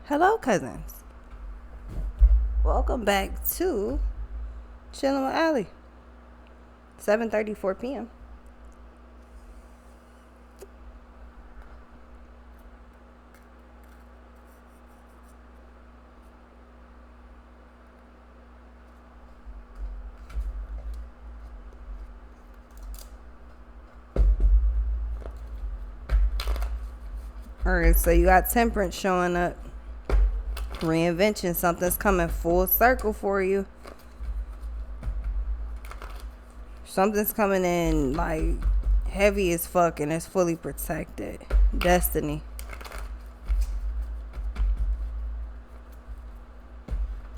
Hello, cousins. Welcome back to Chilling with Allie. 7:34 p.m. Alright, so you got Temperance showing up. Reinvention, something's coming full circle for you. Something's coming in like heavy as fuck and it's fully protected. Destiny.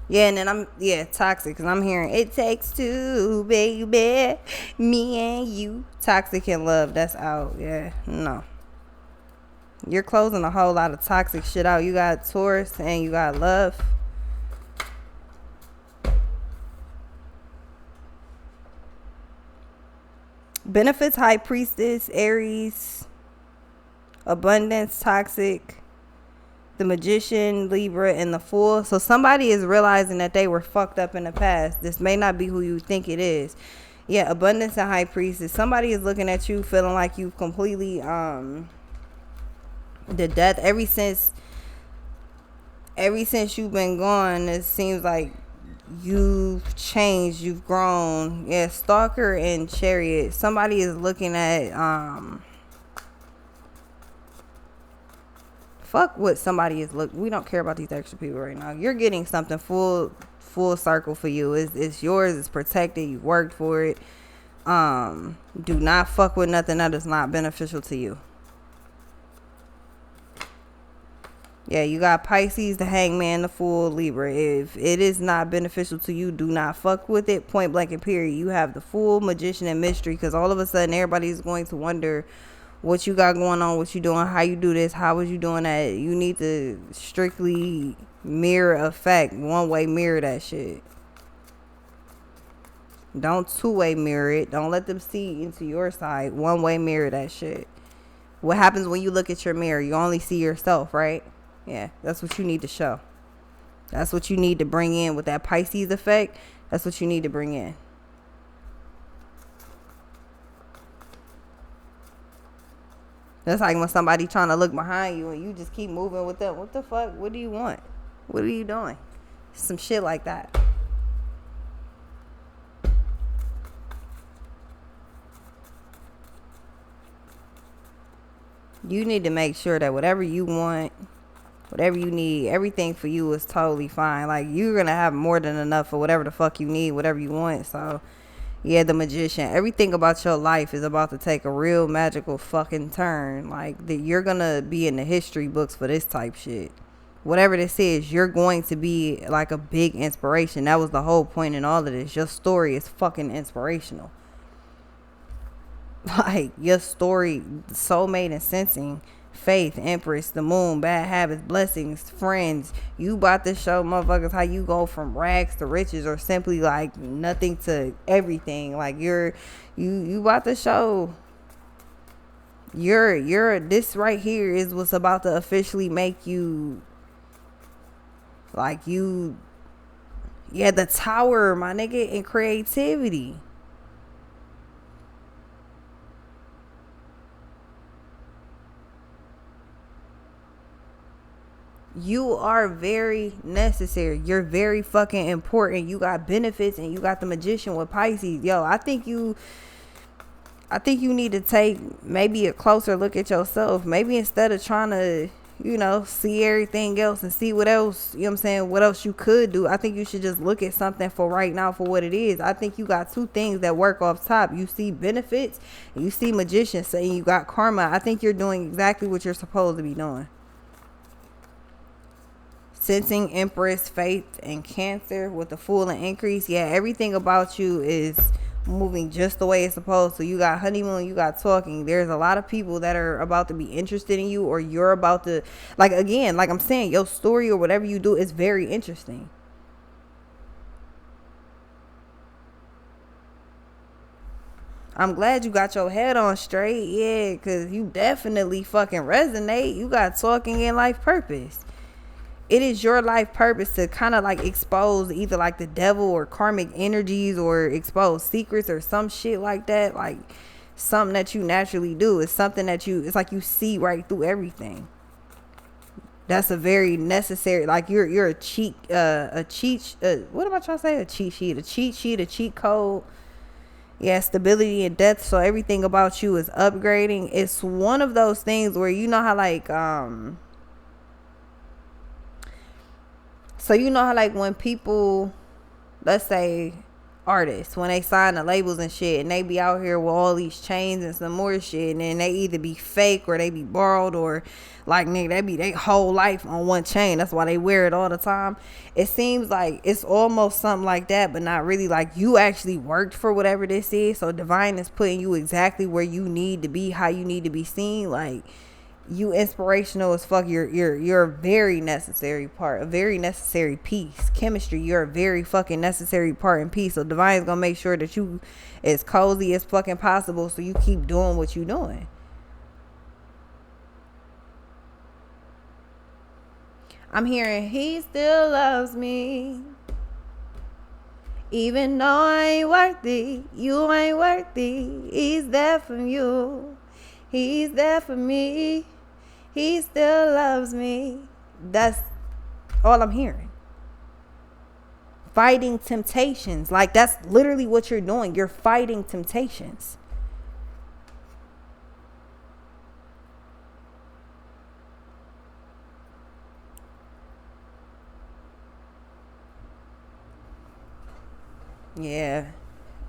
Yeah, and then toxic, because I'm hearing it takes two, baby, me and you. Toxic and love, that's out. Yeah, no. You're closing a whole lot of toxic shit out. You got Taurus and you got love. Benefits, High Priestess, Aries, Abundance, Toxic, the Magician, Libra, and the Fool. So somebody is realizing that they were fucked up in the past. This may not be who you think it is. Yeah, Abundance and High Priestess. Somebody is looking at you feeling like you've completely the death ever since you've been gone. It seems like you've changed, you've grown. Yeah, Stalker and Chariot. Somebody is looking at fuck what somebody is we don't care about these extra people right now. You're getting something full circle for you. It's yours, it's protected, you worked for it. Do not fuck with nothing that is not beneficial to you. Yeah, you got Pisces, the Hangman, the Fool, Libra. If it is not beneficial to you, do not fuck with it. Point blank and period. You have the Fool, Magician, and Mystery, because all of a sudden everybody's going to wonder what you got going on, what you doing, how you do this, how was you doing that. You need to strictly mirror effect, one-way mirror that shit. Don't two-way mirror it. Don't let them see into your side. One-way mirror that shit. What happens when you look at your mirror? You only see yourself, right? Yeah, that's what you need to show. That's what you need to bring in with that Pisces effect. That's what you need to bring in. That's like when somebody trying to look behind you and you just keep moving with them. What the fuck? What do you want? What are you doing? Some shit like that. You need to make sure that whatever you want, whatever you need, everything for you is totally fine. Like, you're going to have more than enough for whatever the fuck you need, whatever you want. So, yeah, the Magician. Everything about your life is about to take a real magical fucking turn. Like, you're going to be in the history books for this type shit. Whatever this is, you're going to be like a big inspiration. That was the whole point in all of this. Your story is fucking inspirational. Like, your story, soulmate and sensing, faith, Empress, the moon, bad habits, blessings, friends. You about to show motherfuckers how you go from rags to riches, or simply like nothing to everything. Like, you about to show this right here is what's about to officially make you like you. Yeah, the tower, my nigga, in creativity. You are very necessary. You're very fucking important. You got benefits and you got the Magician with Pisces. Yo, I think you need to take maybe a closer look at yourself. Maybe instead of trying to, see everything else and see what else, you know what I'm saying, what else you could do. I think you should just look at something for right now for what it is. I think you got two things that work off top. You see benefits and you see Magician, saying you got karma. I think you're doing exactly what you're supposed to be doing. Sensing, Empress, faith, and Cancer with the Fool and Increase. Yeah, everything about you is moving just the way it's supposed to. You got honeymoon, you got talking. There's a lot of people that are about to be interested in you, or you're about to, like, again, like I'm saying, your story or whatever you do is very interesting. I'm glad you got your head on straight. Yeah, because you definitely fucking resonate. You got talking in life purpose. it is your life purpose to kind of like expose either like the devil or karmic energies or expose secrets or some shit like that. Like something that you naturally do. It's something that it's like you see right through everything. That's a very necessary, like you're a cheat, what am I trying to say? A cheat sheet, a cheat code. Yeah, stability and depth. So everything about you is upgrading. It's one of those things where you know how like, so you know how like when people, let's say artists, when they sign the labels and shit and they be out here with all these chains and some more shit, and then they either be fake or they be borrowed, or like nigga, they be their whole life on one chain. That's why they wear it all the time. It seems like it's almost something like that, but not really. Like you actually worked for whatever this is. So divine is putting you exactly where you need to be, how you need to be seen. Like you inspirational as fuck. You're a very necessary part, a very necessary piece. Chemistry, you're a very fucking necessary part and piece. So divine is gonna make sure that you as cozy as fucking possible, so you keep doing what you doing. I'm hearing he still loves me, even though I ain't worthy. You ain't worthy. He's there for you. He's there for me. He still loves me. That's all I'm hearing. Fighting temptations. Like that's literally what you're doing. You're fighting temptations. Yeah.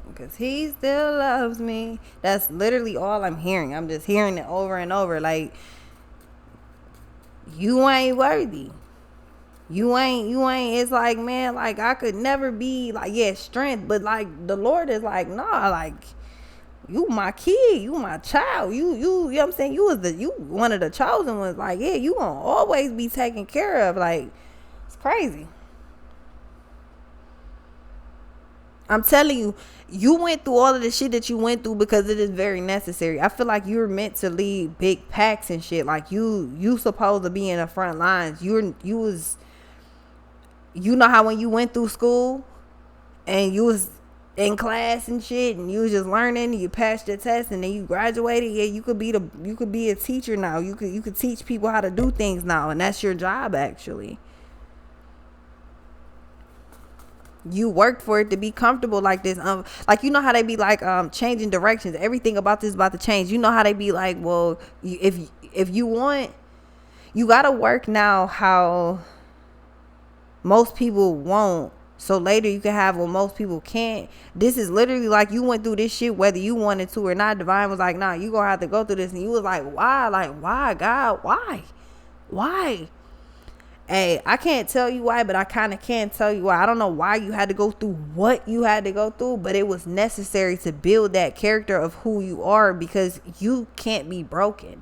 Because he still loves me. That's literally all I'm hearing. I'm just hearing it over and over. Like, you ain't worthy. You ain't. It's like, man, like I could never be like, yeah, strength. But like the Lord is like, nah, like you my kid, you my child. You know what I'm saying? You one of the chosen ones. Like, yeah, you gonna always be taken care of. Like, it's crazy. I'm telling you, you went through all of the shit that you went through because it is very necessary. I feel like you're meant to lead big packs and shit. Like you supposed to be in the front lines. You know how when you went through school and you was in class and shit and you was just learning, you passed your test and then you graduated. Yeah, you could be a teacher now. You could teach people how to do things now, and that's your job actually. You worked for it to be comfortable like this. Like you know how they be like changing directions. Everything about this is about to change. You know how they be like, well, if you want, you gotta work now how most people won't. So later you can have what most people can't. This is literally like you went through this shit whether you wanted to or not. Divine was like, nah, you gonna have to go through this. And you was like, why? Like, why, God? Why? Hey, I can't tell you why, but I kind of can tell you why. I don't know why you had to go through what you had to go through, but it was necessary to build that character of who you are, because you can't be broken.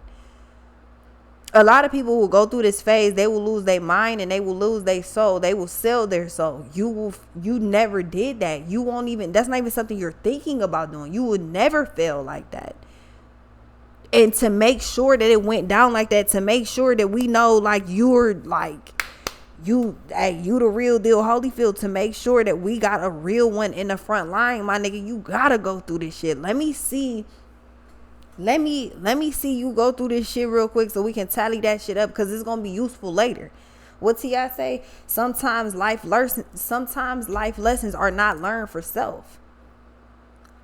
A lot of people will go through this phase. They will lose their mind and they will lose their soul. They will sell their soul. You never did that. You won't even, that's not even something you're thinking about doing. You would never fail like that. And to make sure that it went down like that, to make sure that we know like you're like you the real deal Holyfield, to make sure that we got a real one in the front line, my nigga, you gotta go through this shit. Let me see you go through this shit real quick so we can tally that shit up, because it's gonna be useful later. What T.I. say? Sometimes life lessons are not learned for self.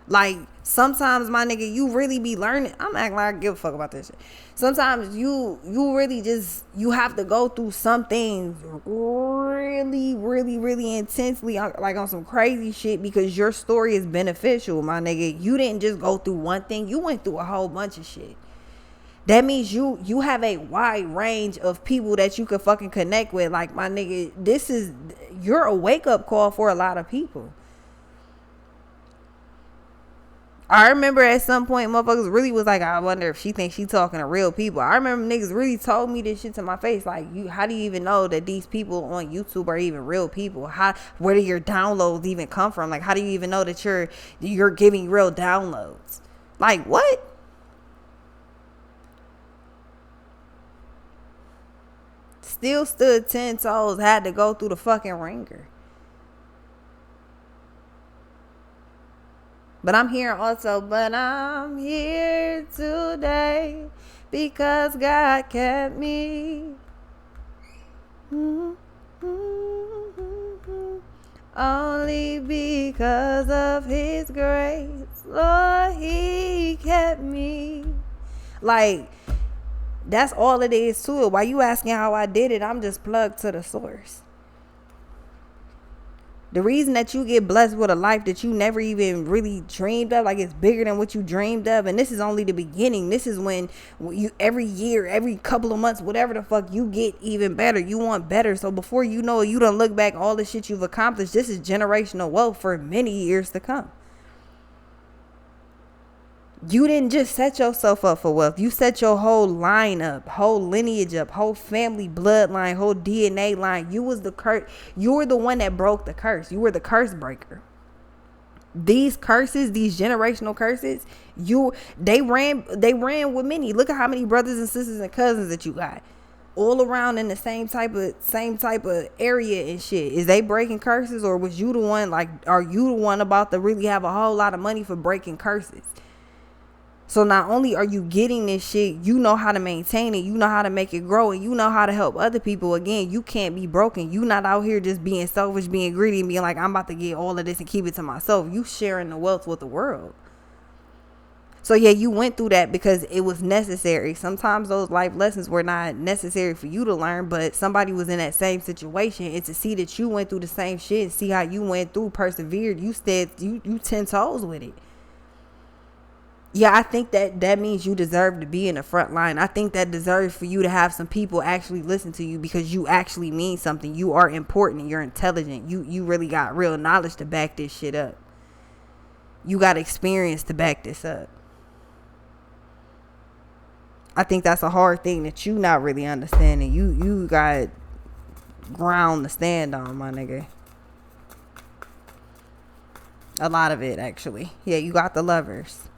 Like sometimes, my nigga, you really be learning. I'm acting like I give a fuck about this shit. Sometimes you really just, you have to go through some things really, really, really intensely, like on some crazy shit, because your story is beneficial, my nigga. You didn't just go through one thing. You went through a whole bunch of shit. That means you have a wide range of people that you can fucking connect with. Like, my nigga, you're a wake up call for a lot of people. I remember at some point motherfuckers really was like, I wonder if she thinks she talking to real people. I remember niggas really told me this shit to my face. Like, how do you even know that these people on YouTube are even real people? Where do your downloads even come from? Like, how do you even know that you're giving real downloads? Like, what? still stood 10 toes, had to go through the fucking ringer. But I'm here also, but I'm here today because God kept me. Only because of his grace, Lord, he kept me. Like, that's all it is to it. Why you asking how I did it? I'm just plugged to the source. The reason that you get blessed with a life that you never even really dreamed of, like it's bigger than what you dreamed of, and this is only the beginning. This is when you, every year, every couple of months, whatever the fuck, you get even better. You want better. So before you know it, you done look back all the shit you've accomplished. This is generational wealth for many years to come. You didn't just set yourself up for wealth. You set your whole line up, whole lineage up, whole family bloodline, whole DNA line. You was the curse. You were the one that broke the curse. You were the curse breaker. These curses, these generational curses, they ran with many. Look at how many brothers and sisters and cousins that you got all around in the same type of area and shit. Is they breaking curses, or was you the one, like, are you the one about to really have a whole lot of money for breaking curses? So not only are you getting this shit, you know how to maintain it, you know how to make it grow, and you know how to help other people. Again, you can't be broken. You not out here just being selfish, being greedy, and being like, I'm about to get all of this and keep it to myself. You sharing the wealth with the world. So yeah, you went through that because it was necessary. Sometimes those life lessons were not necessary for you to learn, but somebody was in that same situation, and to see that you went through the same shit and see how you went through, persevered, you 10 toes with it. Yeah, I think that means you deserve to be in the front line. I think that deserves for you to have some people actually listen to you because you actually mean something. You are important. You're intelligent. You really got real knowledge to back this shit up. You got experience to back this up. I think that's a hard thing that you not really understanding. You got ground to stand on, my nigga. A lot of it, actually. Yeah, you got the lovers.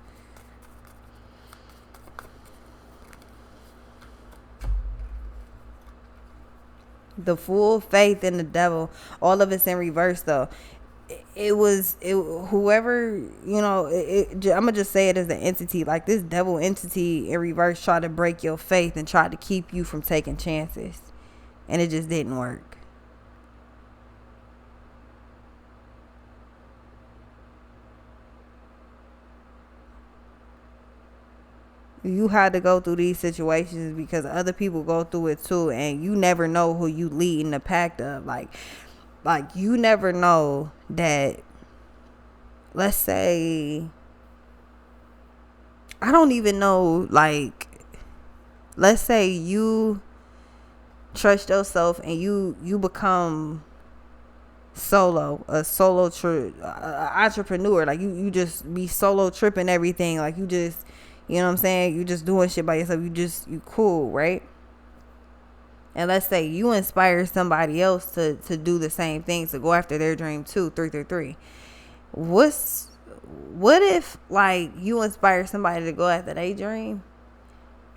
The full faith in the devil. All of it's in reverse, though. Whoever, you know, I'm gonna just say it as an entity. Like, this devil entity in reverse tried to break your faith and tried to keep you from taking chances, and it just didn't work. You had to go through these situations because other people go through it too, and you never know who you leading the pack of. Like you never know that, let's say, I don't even know, like, let's say you trust yourself and you become entrepreneur. Like, you just be solo tripping everything. Like, you just, you know what I'm saying? You just doing shit by yourself. You cool, right? And let's say you inspire somebody else to do the same thing, to go after their dream too. 333. What if, like, you inspire somebody to go after their dream,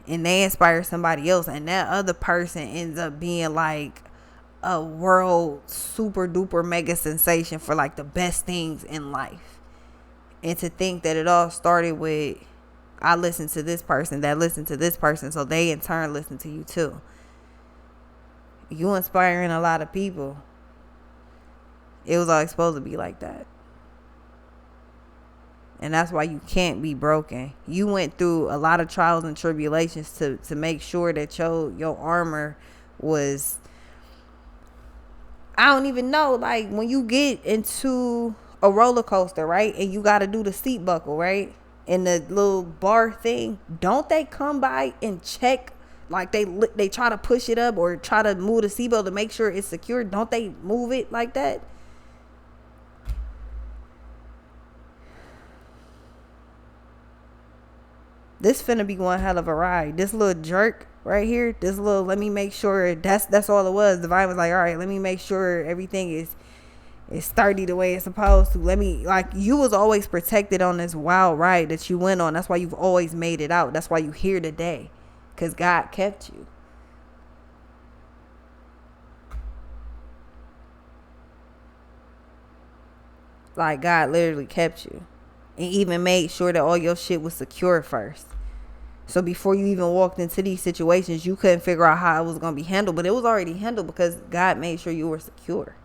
and they inspire somebody else, and that other person ends up being like a world super duper mega sensation for like the best things in life? And to think that it all started with, I listened to this person that listened to this person, so they in turn listen to you too. You inspiring a lot of people. It was always supposed to be like that. And that's why you can't be broken. You went through a lot of trials and tribulations to make sure that your armor was, I don't even know, like, when you get into a roller coaster, right? And you got to do the seat buckle, right? And the little bar thing, don't they come by and check? Like, they try to push it up or try to move the seatbelt to make sure it's secure. Don't they move it like that? This finna be one hell of a ride. This little jerk right here, this little, let me make sure, that's all it was. Divine was like, all right, let me make sure everything is sturdy the way it's supposed to. Let me, like, you was always protected on this wild ride that you went on. That's why you've always made it out. That's why you here today, because God kept you. like God literally kept you and even made sure that all your shit was secure first. So before you even walked into these situations, you couldn't figure out how it was going to be handled, but it was already handled because God made sure you were secure.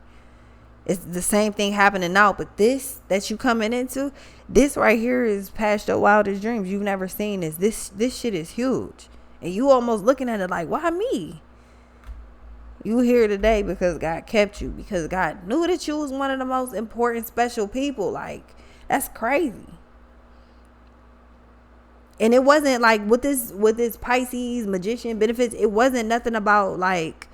It's the same thing happening now, but this that you coming into, this right here is past your wildest dreams. You've never seen this. This shit is huge. And you almost looking at it like, why me? You here today because God kept you, because God knew that you was one of the most important, special people. Like, that's crazy. And it wasn't like with this Pisces magician benefits, it wasn't nothing about like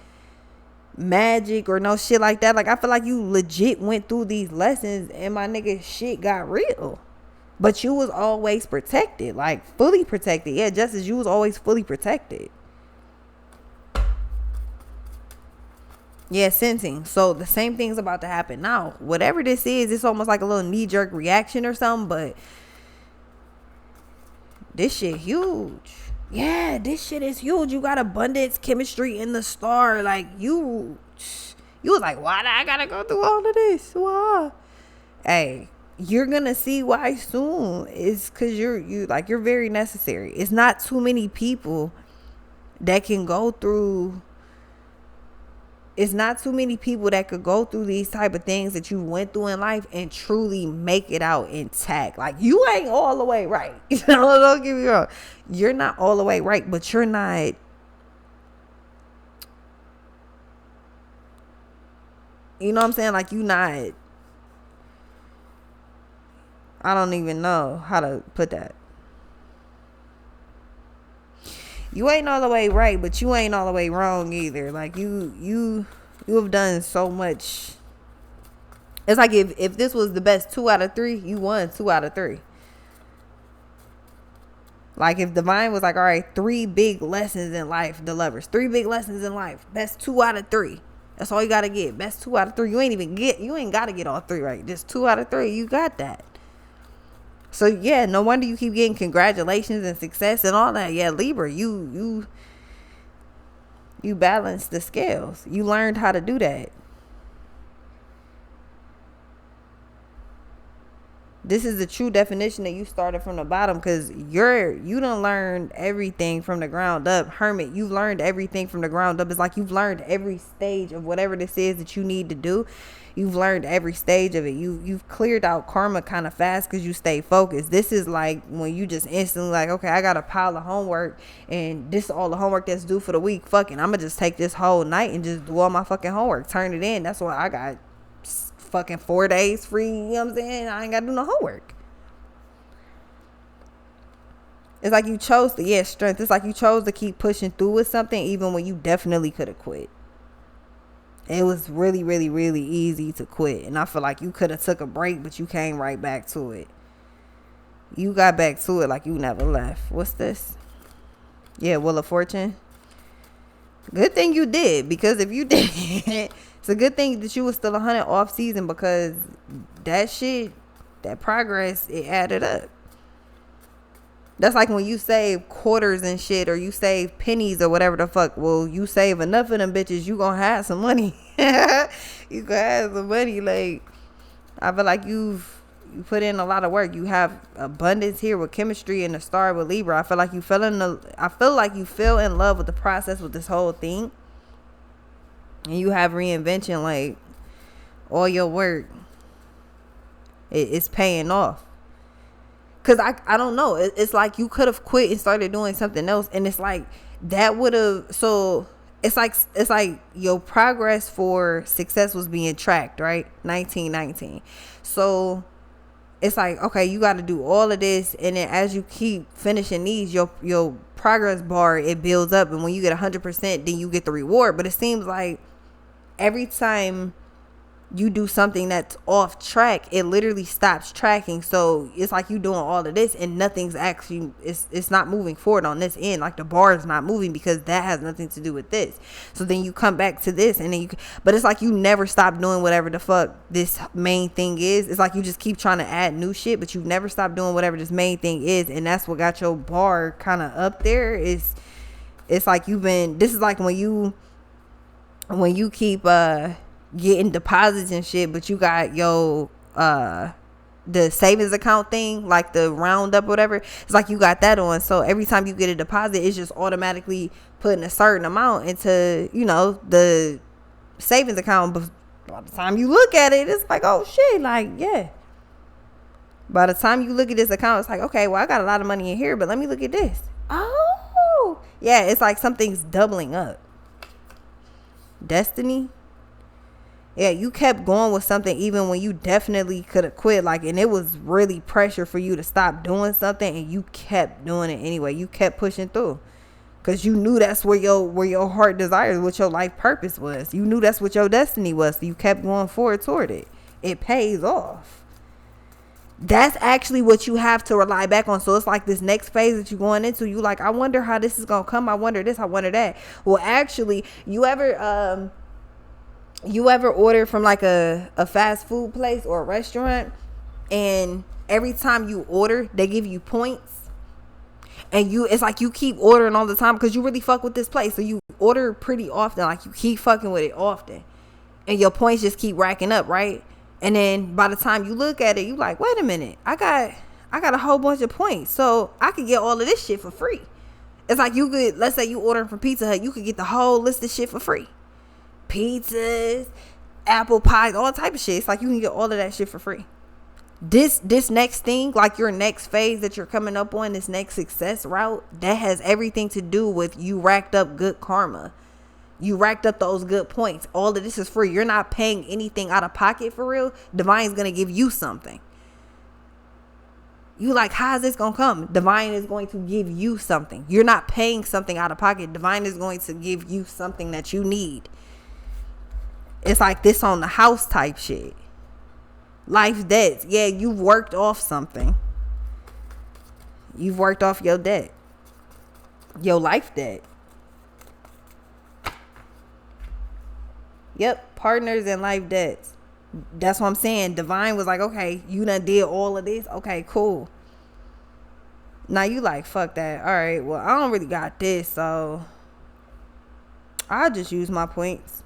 magic or no shit like that. Like, I feel like you legit went through these lessons and my nigga shit got real. But you was always protected, like fully protected. Yeah, just as you was always fully protected. Yeah, sensing. So the same thing's about to happen now. Whatever this is, it's almost like a little knee-jerk reaction or something, but this shit huge. Yeah, this shit is huge. You got abundance, chemistry in the star. Like, you was like, why do I gotta go through all of this? Why? Hey, you're gonna see why soon. It's because you're very necessary. It's not too many people that can go through. It's not too many people that could go through these type of things that you went through in life and truly make it out intact. Like, you ain't all the way right. Don't get me wrong. You're not all the way right, but you're not. You know what I'm saying? Like, you not. I don't even know how to put that. You ain't all the way right, but you ain't all the way wrong either. Like, you have done so much. It's like if this was the best 2 out of 3, you won 2 out of 3. Like, if Divine was like, all right, 3 big lessons in life, the Lovers, 3 big lessons in life. Best 2 out of 3. That's all you gotta get. Best 2 out of 3. You ain't gotta get all 3 right. Just 2 out of 3. You got that. So yeah, no wonder you keep getting congratulations and success and all that. Yeah, Libra, you balance the scales. You learned how to do that. This is the true definition that you started from the bottom, because you done learned everything from the ground up. Hermit, you've learned everything from the ground up. It's like you've learned every stage of whatever this is that you need to do. You've learned every stage of it. You've cleared out karma kind of fast because you stay focused. This is like when you just instantly like, okay, I got a pile of homework and this is all the homework that's due for the week. Fucking, I'm gonna just take this whole night and just do all my fucking homework, turn it in. That's why I got fucking 4 days free. You know what I'm saying? I ain't gotta do no homework. It's like you chose to, strength. It's like you chose to keep pushing through with something even when you definitely could have quit. It was really, really, really easy to quit. And I feel like you could have took a break, but you came right back to it. You got back to it like you never left. What's this? Yeah, Wheel of Fortune. Good thing you did, because if you did, it's a good thing that you was still 100 off season, because that shit, that progress, it added up. That's like when you save quarters and shit, or you save pennies or whatever the fuck. Well, you save enough of them bitches, you gonna have some money. You gonna have some money. Like, I feel like you put in a lot of work. You have abundance here with chemistry and the star with Libra. I feel like you fell in love with the process with this whole thing. And you have reinvention, like all your work. It's paying off. Cause I don't know. It's like you could have quit and started doing something else, and it's like that would have. So it's like your progress for success was being tracked, right? 1919. So it's like, okay, you got to do all of this, and then as you keep finishing these, your progress bar, it builds up, and when you get 100%, then you get the reward. But it seems like every time you do something that's off track, it literally stops tracking. So it's like you doing all of this and nothing's actually, it's not moving forward on this end. Like the bar is not moving because that has nothing to do with this. So then you come back to this, and then but it's like you never stop doing whatever the fuck this main thing is. It's like you just keep trying to add new shit, but you never stop doing whatever this main thing is. And that's what got your bar kind of up there. It's like this is like when you keep getting deposits and shit, but you got your the savings account thing, like the roundup, whatever. It's like you got that on, so every time you get a deposit, it's just automatically putting a certain amount into, you know, the savings account. But by the time you look at it, it's like, oh shit, like, yeah. By the time you look at this account, it's like, okay, well, I got a lot of money in here, but let me look at this. Oh yeah, it's like something's doubling up. Destiny. Yeah, you kept going with something even when you definitely could have quit, like, and it was really pressure for you to stop doing something, and you kept doing it anyway. You kept pushing through because you knew that's where your heart desires, what your life purpose was. You knew that's what your destiny was, so you kept going forward toward it. It pays off. That's actually what you have to rely back on. So it's like this next phase that you're going into, you like, I wonder how this is gonna come, I wonder this, I wonder that. Well, actually, you ever order from like a fast food place or a restaurant, and every time you order they give you points, and it's like you keep ordering all the time because you really fuck with this place, so you order pretty often, like you keep fucking with it often, and your points just keep racking up, right? And then by the time you look at it, you like, wait a minute, I got a whole bunch of points, so I could get all of this shit for free. It's like you could, let's say you ordering from Pizza Hut, you could get the whole list of shit for free. Pizzas, apple pies, all type of shit. It's like you can get all of that shit for free. This next thing, like your next phase that you're coming up on, this next success route, that has everything to do with you racked up good karma. You racked up those good points. All of this is free. You're not paying anything out of pocket for real. Divine's gonna give you something. You like, how is this gonna come? Divine is going to give you something. You're not paying something out of pocket. Divine is going to give you something that you need. It's like this on the house type shit. Life debts. Yeah, you've worked off something. You've worked off your debt. Your life debt. Yep, partners and life debts. That's what I'm saying. Divine was like, okay, you done did all of this. Okay, cool. Now you like, fuck that. All right, well, I don't really got this, so I'll just use my points.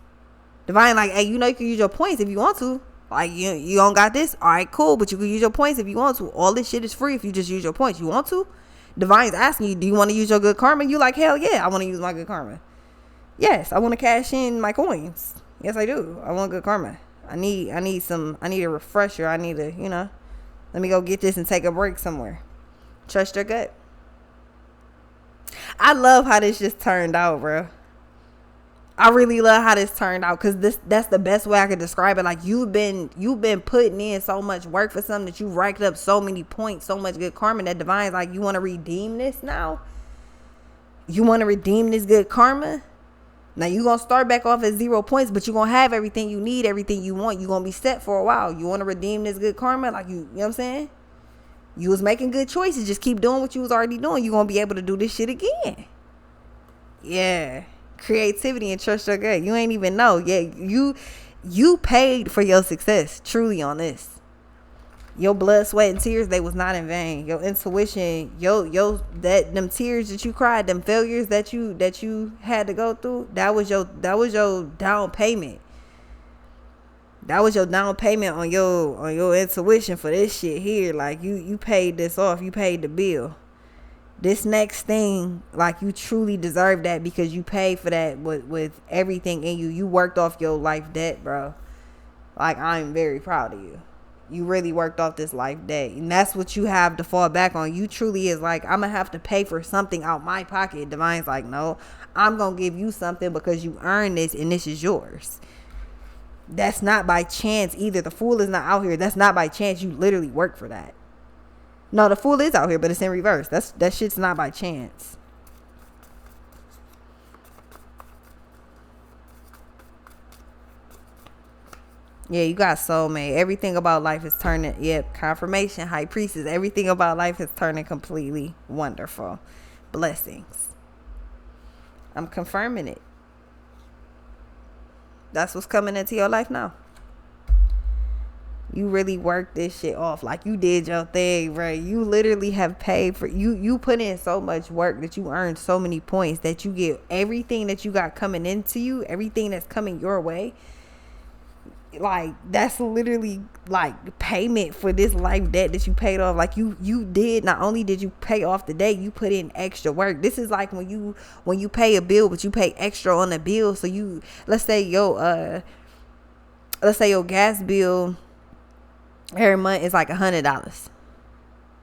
Divine like, hey, you know you can use your points if you want to. Like, you don't got this? All right, cool, but you can use your points if you want to. All this shit is free if you just use your points. You want to? Divine's asking you, do you want to use your good karma? You like, hell yeah, I want to use my good karma. Yes, I want to cash in my coins. Yes, I do. I want good karma. I need a refresher. I need to, let me go get this and take a break somewhere. Trust your gut. I love how this just turned out, bro. I really love how this turned out, because that's the best way I could describe it. Like, you've been putting in so much work for something that you racked up so many points, so much good karma, that Divine's like, you want to redeem this now? You want to redeem this good karma? Now you're going to start back off at 0 points, but you're going to have everything you need, everything you want. You're going to be set for a while. You want to redeem this good karma? Like, you know what I'm saying? You was making good choices. Just keep doing what you was already doing. You're going to be able to do this shit again. Yeah. Creativity and trust your gut. You ain't even know. Yeah, you paid for your success truly on this. Your blood, sweat, and tears, they was not in vain. Your intuition, them tears that you cried, them failures that you had to go through, that was your down payment. That was your down payment on your intuition for this shit here. Like, you paid this off. You paid the bill. This next thing, like, you truly deserve that, because you paid for that with everything in you. You worked off your life debt, bro. Like, I'm very proud of you. You really worked off this life debt, and that's what you have to fall back on. You truly is like, I'm gonna have to pay for something out my pocket. Divine's like, no, I'm gonna give you something because you earned this, and this is yours. That's not by chance either. The fool is not out here. That's not by chance. You literally work for that. No, the fool is out here, but it's in reverse. That shit's not by chance. Yeah, you got soulmate. Everything about life is turning. Yep, confirmation, high priestess. Everything about life is turning completely wonderful. Blessings. I'm confirming it. That's what's coming into your life now. You really worked this shit off. Like, you did your thing, right? You literally have paid for you put in so much work that you earned so many points that you get everything that you got coming into you, everything that's coming your way. like that's literally like payment for this life debt that you paid off. Like you did, not only did you pay off the debt, you put in extra work. This is like when you pay a bill, but you pay extra on the bill. So you, let's say your gas bill every month is like $100,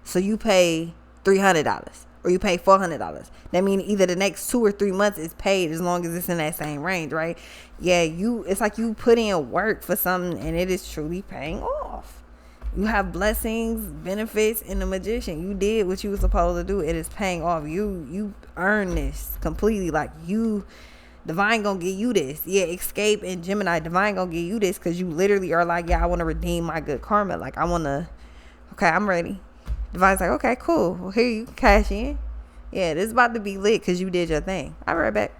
so you pay $300 or you pay $400. That means either the next 2 or 3 months is paid, as long as it's in that same range, right? Yeah, it's like you put in work for something and it is truly paying off. You have blessings, benefits in the magician. You did what you were supposed to do. It is paying off. You earn this completely. Like Divine gonna give you this. Yeah, Escape and Gemini, Divine gonna give you this because you literally are like, yeah, I want to redeem my good karma. Like okay, I'm ready. Divine's like, okay, cool. Well, here you cash in. Yeah, this is about to be lit because you did your thing. I'll be right back.